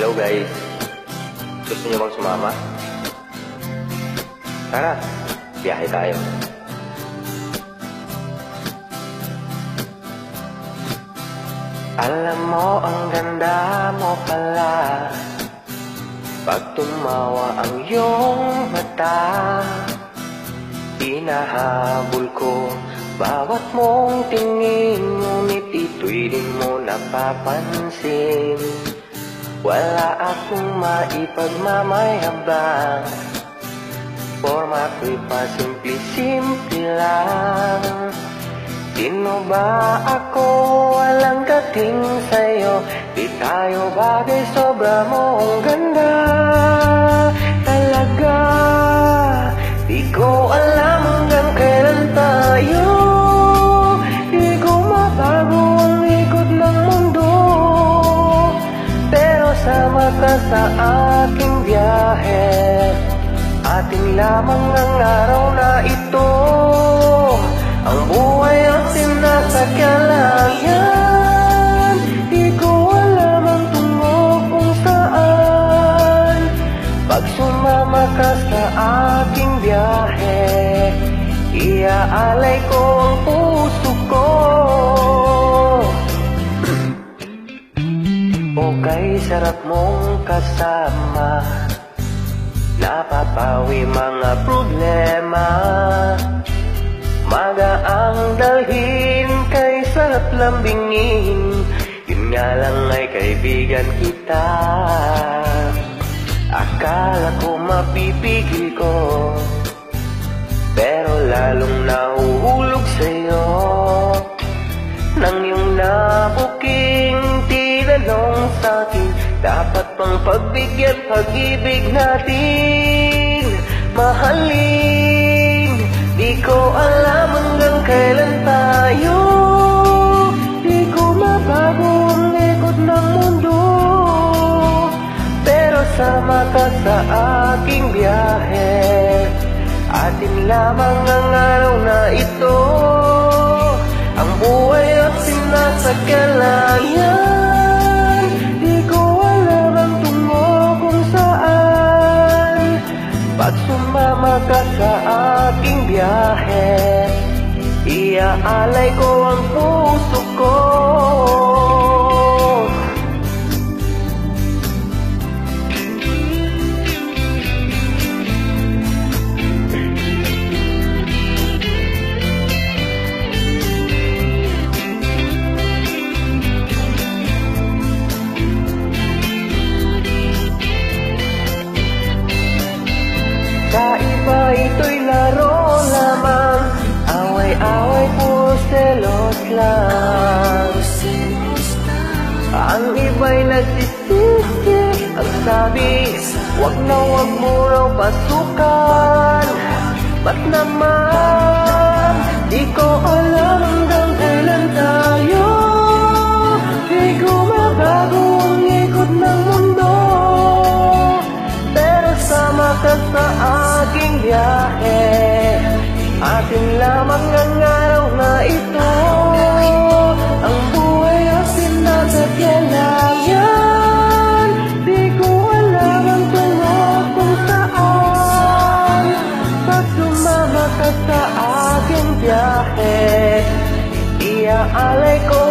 Hello guys, gusto niyo bang sumama? Tara, biyahe tayo. Alam mo, ang ganda mo pala pag tumawa ang iyong mata. Hinahabol ko bawat mong tingin, ngunit ito'y di mo napapansin. Wala akong maipagmamayabang, forma ko'y pasimple-simple lang. Sino ba ako? Walang dating sa'yo. Di tayo bagay, sobra mong ganda. Talaga, di ko alam hanggang kailan tayo. Di ko mabago ang ikot ng mundo, pero sama ka sa aking biyahe. Atin lamang ang araw na ito. Ang buhay ang sinasakyan lang yan. Di ko alam ang tungo kung saan. Pag sumama ka sa aking biyahe, iaalay ko ang puso ko. Okay, sarap mong kasama, napapawi mga problema. Magaang dalhin kay sarap lambingin, yun nga lang ay kaibigan kita. Akala ko mapipigil ko, pero lalong nahuhulog sa'yo. Nang iyong nabuking tinanong sa'kin, dapat pang pagbigyan pag-ibig natin. Mahalin, di ko alam hanggang kailan tayo. Di ko mabago ang ikot ng mundo, pero sama ka sa aking biyahe. Atin lamang ang araw na ito. Ang buhay at sinasakyan lang yan. Di ko alam ang tungo kung saan. Pag sumama ka sa aking biyahe, iaalay ko ang puso ko. Sa iba ito'y laro lamang, away-away po selos lang. Ang iba'y nagsisisi, ang sabi, wag na wag mo raw pasukan. Ba't naman, di ko alam hanggang kailan tayo. Di ko mabago ang ikot ng mundo, pero sama ka sa aking biyahe. Atin lamang ang araw na ito. Ang buhay ang sinasakyan lang yan. Di ko alam ang tungo kung saan. Pag sumama ka sa aking biyahe, iaalay ko